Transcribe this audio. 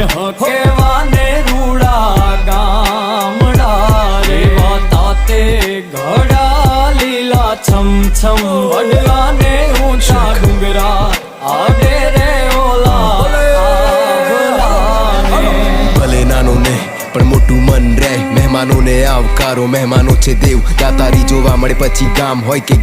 હકેવાને રૂડા ગામડા રે વાતાતે ઘડા લીલા છમ છમ વડલાને ઊંચા ડુંગરા આડે રે ઓલા ભલે નાનો ને પણ મોટું મન રહે મહેમાનોને આવકારો મહેમાનો છે દેવ દાતારી જોવા મળે પછી ગામ હોય કે